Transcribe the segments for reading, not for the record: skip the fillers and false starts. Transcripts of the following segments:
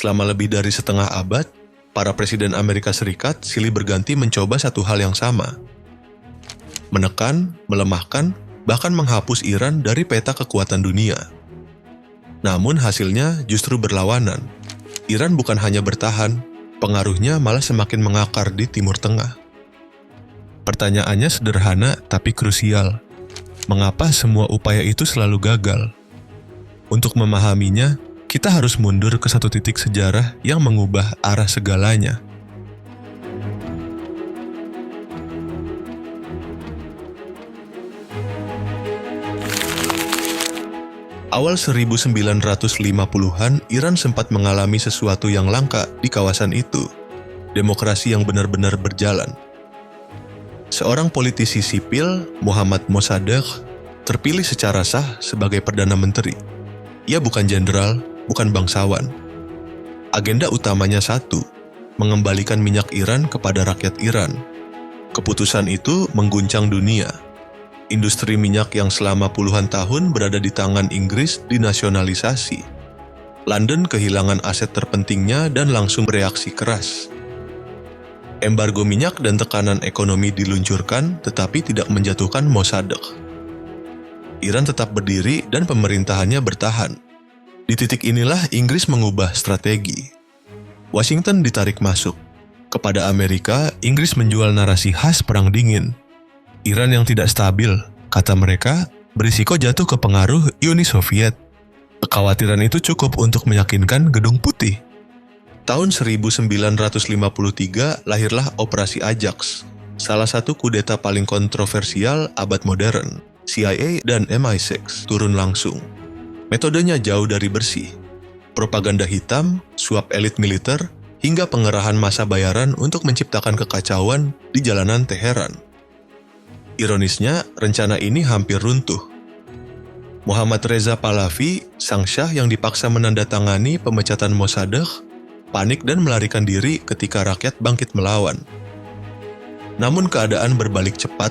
Selama lebih dari setengah abad, para presiden Amerika Serikat silih berganti mencoba satu hal yang sama. Menekan, melemahkan, bahkan menghapus Iran dari peta kekuatan dunia. Namun hasilnya justru berlawanan. Iran bukan hanya bertahan, pengaruhnya malah semakin mengakar di Timur Tengah. Pertanyaannya sederhana tapi krusial. Mengapa semua upaya itu selalu gagal? Untuk memahaminya, kita harus mundur ke satu titik sejarah yang mengubah arah segalanya. Awal 1950-an, Iran sempat mengalami sesuatu yang langka di kawasan itu. Demokrasi yang benar-benar berjalan. Seorang politisi sipil, Mohammad Mossadegh, terpilih secara sah sebagai Perdana Menteri. Ia bukan jenderal, bukan bangsawan. Agenda utamanya satu, mengembalikan minyak Iran kepada rakyat Iran. Keputusan itu mengguncang dunia. Industri minyak yang selama puluhan tahun berada di tangan Inggris dinasionalisasi. London kehilangan aset terpentingnya dan langsung bereaksi keras. Embargo minyak dan tekanan ekonomi diluncurkan, tetapi tidak menjatuhkan Mossadegh. Iran tetap berdiri dan pemerintahannya bertahan. Di titik inilah Inggris mengubah strategi. Washington ditarik masuk. Kepada Amerika, Inggris menjual narasi khas Perang Dingin. Iran yang tidak stabil, kata mereka, berisiko jatuh ke pengaruh Uni Soviet. Kekhawatiran itu cukup untuk meyakinkan Gedung Putih. Tahun 1953 lahirlah Operasi Ajax, salah satu kudeta paling kontroversial abad modern. CIA dan MI6 turun langsung. Metodenya jauh dari bersih. Propaganda hitam, suap elit militer, hingga pengerahan massa bayaran untuk menciptakan kekacauan di jalanan Teheran. Ironisnya, rencana ini hampir runtuh. Muhammad Reza Pahlavi, sang syah yang dipaksa menandatangani pemecatan Mossadegh, panik dan melarikan diri ketika rakyat bangkit melawan. Namun keadaan berbalik cepat.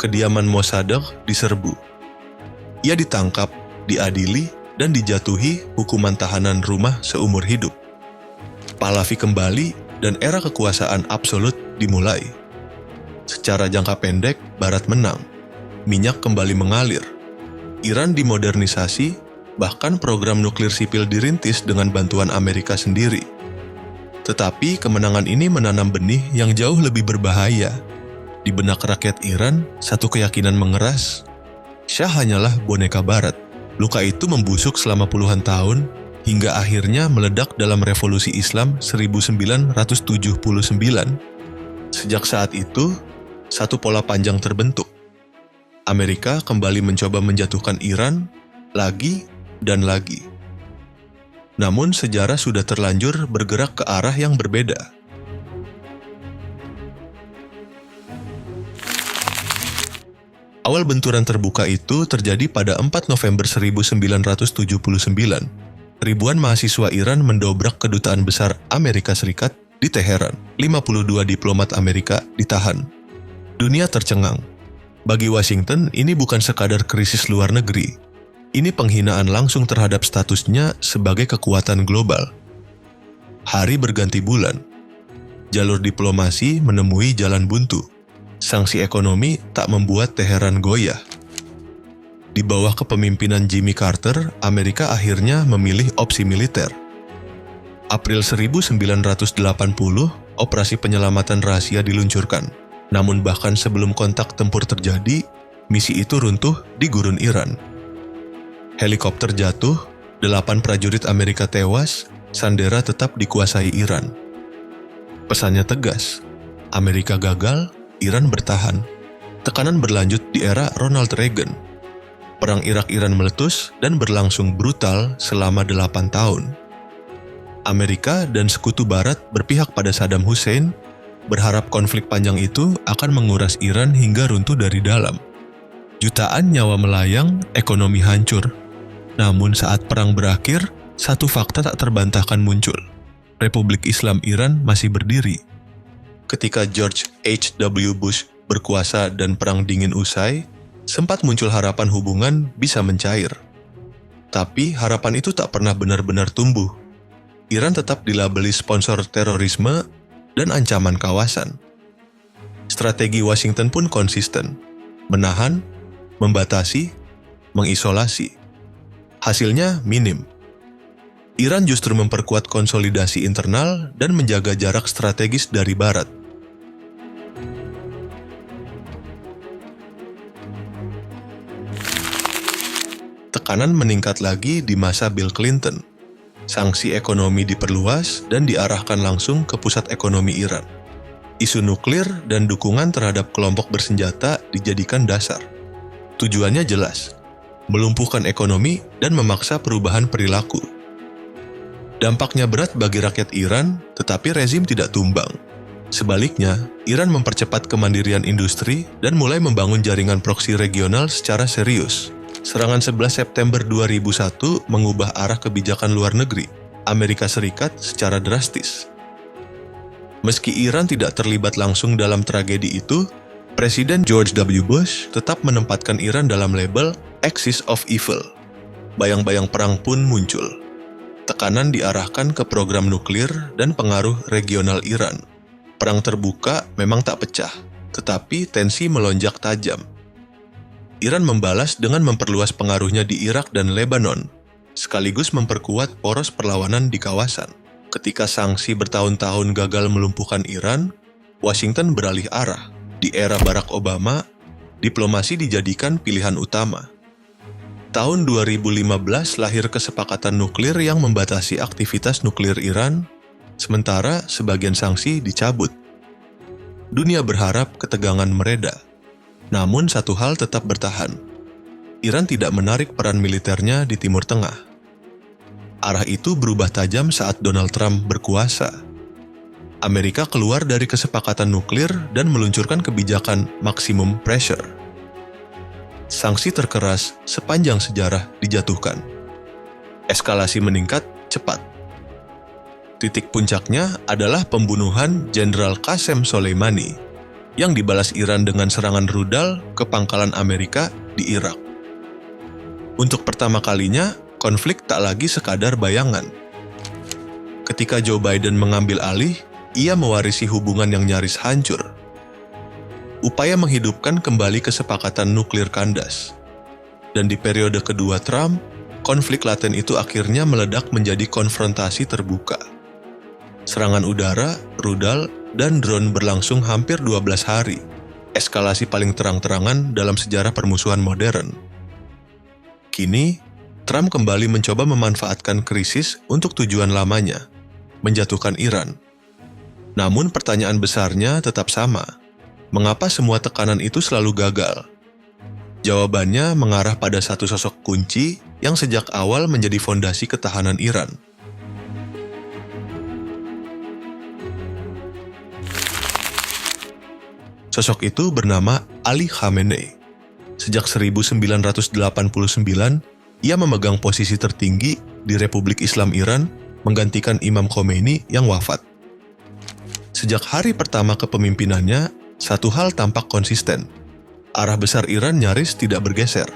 Kediaman Mossadegh diserbu. Ia ditangkap, diadili, dan dijatuhi hukuman tahanan rumah seumur hidup. Pahlavi kembali dan era kekuasaan absolut dimulai. Secara jangka pendek, Barat menang. Minyak kembali mengalir. Iran dimodernisasi, bahkan program nuklir sipil dirintis dengan bantuan Amerika sendiri. Tetapi kemenangan ini menanam benih yang jauh lebih berbahaya. Di benak rakyat Iran, satu keyakinan mengeras, Syah hanyalah boneka Barat. Luka itu membusuk selama puluhan tahun, hingga akhirnya meledak dalam Revolusi Islam 1979. Sejak saat itu, satu pola panjang terbentuk. Amerika kembali mencoba menjatuhkan Iran, lagi dan lagi. Namun sejarah sudah terlanjur bergerak ke arah yang berbeda. Awal benturan terbuka itu terjadi pada 4 November 1979. Ribuan mahasiswa Iran mendobrak kedutaan besar Amerika Serikat di Teheran. 52 diplomat Amerika ditahan. Dunia tercengang. Bagi Washington, ini bukan sekadar krisis luar negeri. Ini penghinaan langsung terhadap statusnya sebagai kekuatan global. Hari berganti bulan. Jalur diplomasi menemui jalan buntu. Sanksi ekonomi tak membuat Teheran goyah. Di bawah kepemimpinan Jimmy Carter, Amerika akhirnya memilih opsi militer. April 1980, operasi penyelamatan rahasia diluncurkan. Namun bahkan sebelum kontak tempur terjadi, misi itu runtuh di gurun Iran. Helikopter jatuh, 8 prajurit Amerika tewas, Sandera tetap dikuasai Iran. Pesannya tegas, Amerika gagal, Iran bertahan. Tekanan berlanjut di era Ronald Reagan. Perang Irak-Iran meletus dan berlangsung brutal selama 8 tahun. Amerika dan sekutu Barat berpihak pada Saddam Hussein, berharap konflik panjang itu akan menguras Iran hingga runtuh dari dalam. Jutaan nyawa melayang, ekonomi hancur. Namun saat perang berakhir, satu fakta tak terbantahkan muncul. Republik Islam Iran masih berdiri. Ketika George H.W. Bush berkuasa dan Perang Dingin usai, sempat muncul harapan hubungan bisa mencair. Tapi harapan itu tak pernah benar-benar tumbuh. Iran tetap dilabeli sponsor terorisme dan ancaman kawasan. Strategi Washington pun konsisten, menahan, membatasi, mengisolasi. Hasilnya minim. Iran justru memperkuat konsolidasi internal dan menjaga jarak strategis dari Barat. Tekanan meningkat lagi di masa Bill Clinton. Sanksi ekonomi diperluas dan diarahkan langsung ke pusat ekonomi Iran. Isu nuklir dan dukungan terhadap kelompok bersenjata dijadikan dasar. Tujuannya jelas, melumpuhkan ekonomi dan memaksa perubahan perilaku. Dampaknya berat bagi rakyat Iran, tetapi rezim tidak tumbang. Sebaliknya, Iran mempercepat kemandirian industri dan mulai membangun jaringan proksi regional secara serius. Serangan 11 September 2001 mengubah arah kebijakan luar negeri Amerika Serikat secara drastis. Meski Iran tidak terlibat langsung dalam tragedi itu, Presiden George W. Bush tetap menempatkan Iran dalam label Axis of Evil. Bayang-bayang perang pun muncul. Tekanan diarahkan ke program nuklir dan pengaruh regional Iran. Perang terbuka memang tak pecah, tetapi tensi melonjak tajam. Iran membalas dengan memperluas pengaruhnya di Irak dan Lebanon, sekaligus memperkuat poros perlawanan di kawasan. Ketika sanksi bertahun-tahun gagal melumpuhkan Iran, Washington beralih arah. Di era Barack Obama, diplomasi dijadikan pilihan utama. Tahun 2015 lahir kesepakatan nuklir yang membatasi aktivitas nuklir Iran, sementara sebagian sanksi dicabut. Dunia berharap ketegangan mereda. Namun satu hal tetap bertahan. Iran tidak menarik peran militernya di Timur Tengah. Arah itu berubah tajam saat Donald Trump berkuasa. Amerika keluar dari kesepakatan nuklir dan meluncurkan kebijakan maximum pressure. Sanksi terkeras sepanjang sejarah dijatuhkan. Eskalasi meningkat cepat. Titik puncaknya adalah pembunuhan Jenderal Qasem Soleimani yang dibalas Iran dengan serangan rudal ke pangkalan Amerika di Irak. Untuk pertama kalinya, konflik tak lagi sekadar bayangan. Ketika Joe Biden mengambil alih, ia mewarisi hubungan yang nyaris hancur. Upaya menghidupkan kembali kesepakatan nuklir kandas. Dan di periode kedua Trump, konflik laten itu akhirnya meledak menjadi konfrontasi terbuka. Serangan udara, rudal, dan drone berlangsung hampir 12 hari. Eskalasi paling terang-terangan dalam sejarah permusuhan modern. Kini, Trump kembali mencoba memanfaatkan krisis untuk tujuan lamanya, menjatuhkan Iran. Namun pertanyaan besarnya tetap sama. Mengapa semua tekanan itu selalu gagal? Jawabannya mengarah pada satu sosok kunci yang sejak awal menjadi fondasi ketahanan Iran. Sosok itu bernama Ali Khamenei. Sejak 1989, ia memegang posisi tertinggi di Republik Islam Iran, menggantikan Imam Khomeini yang wafat. Sejak hari pertama kepemimpinannya, satu hal tampak konsisten. Arah besar Iran nyaris tidak bergeser.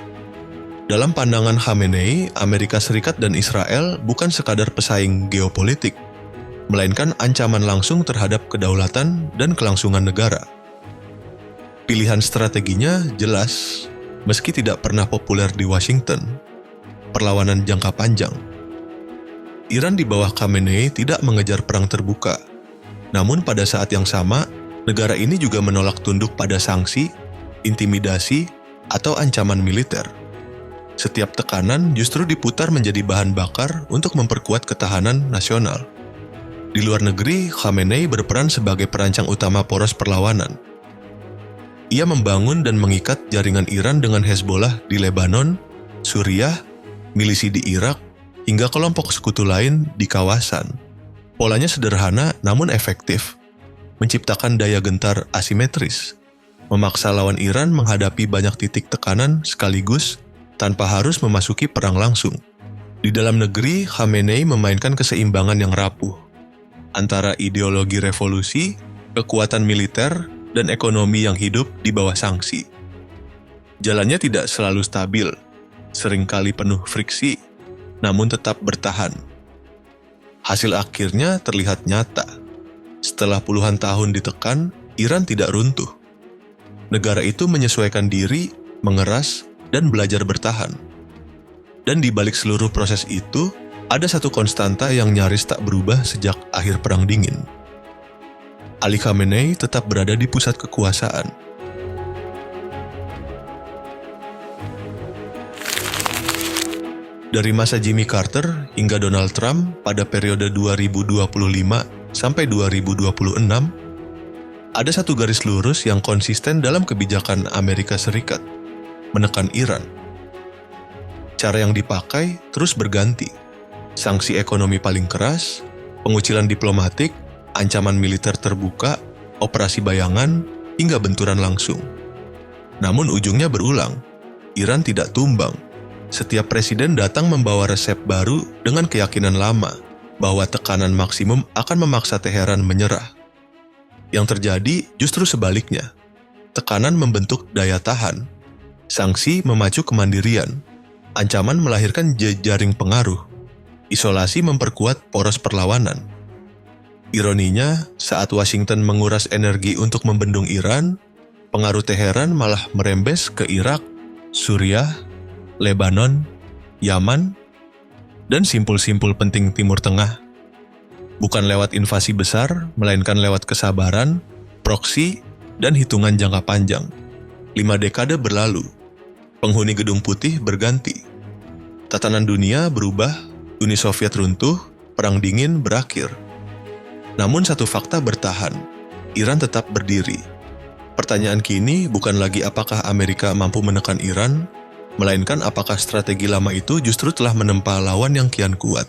Dalam pandangan Khamenei, Amerika Serikat dan Israel bukan sekadar pesaing geopolitik, melainkan ancaman langsung terhadap kedaulatan dan kelangsungan negara. Pilihan strateginya jelas, meski tidak pernah populer di Washington. Perlawanan jangka panjang. Iran di bawah Khamenei tidak mengejar perang terbuka. Namun pada saat yang sama, negara ini juga menolak tunduk pada sanksi, intimidasi, atau ancaman militer. Setiap tekanan justru diputar menjadi bahan bakar untuk memperkuat ketahanan nasional. Di luar negeri, Khamenei berperan sebagai perancang utama poros perlawanan. Ia membangun dan mengikat jaringan Iran dengan Hezbollah di Lebanon, Suriah, milisi di Irak, hingga kelompok sekutu lain di kawasan. Polanya sederhana namun efektif, menciptakan daya gentar asimetris, memaksa lawan Iran menghadapi banyak titik tekanan sekaligus tanpa harus memasuki perang langsung. Di dalam negeri, Khamenei memainkan keseimbangan yang rapuh antara ideologi revolusi, kekuatan militer, dan ekonomi yang hidup di bawah sanksi. Jalannya tidak selalu stabil, seringkali penuh friksi, namun tetap bertahan. Hasil akhirnya terlihat nyata. Setelah puluhan tahun ditekan, Iran tidak runtuh. Negara itu menyesuaikan diri, mengeras, dan belajar bertahan. Dan di balik seluruh proses itu, ada satu konstanta yang nyaris tak berubah sejak akhir Perang Dingin. Ali Khamenei tetap berada di pusat kekuasaan. Dari masa Jimmy Carter hingga Donald Trump pada periode 2025 sampai 2026, ada satu garis lurus yang konsisten dalam kebijakan Amerika Serikat, menekan Iran. Cara yang dipakai terus berganti. Sanksi ekonomi paling keras, pengucilan diplomatik, ancaman militer terbuka, operasi bayangan, hingga benturan langsung. Namun ujungnya berulang. Iran tidak tumbang. Setiap presiden datang membawa resep baru dengan keyakinan lama bahwa tekanan maksimum akan memaksa Teheran menyerah. Yang terjadi justru sebaliknya. Tekanan membentuk daya tahan. Sanksi memacu kemandirian. Ancaman melahirkan jejaring pengaruh. Isolasi memperkuat poros perlawanan. Ironinya, saat Washington menguras energi untuk membendung Iran, pengaruh Teheran malah merembes ke Irak, Suriah, Lebanon, Yaman, dan simpul-simpul penting Timur Tengah. Bukan lewat invasi besar, melainkan lewat kesabaran, proksi, dan hitungan jangka panjang. 5 dekade berlalu, penghuni Gedung Putih berganti. Tatanan dunia berubah, Uni Soviet runtuh, Perang Dingin berakhir. Namun satu fakta bertahan, Iran tetap berdiri. Pertanyaan kini bukan lagi apakah Amerika mampu menekan Iran, melainkan apakah strategi lama itu justru telah menempa lawan yang kian kuat.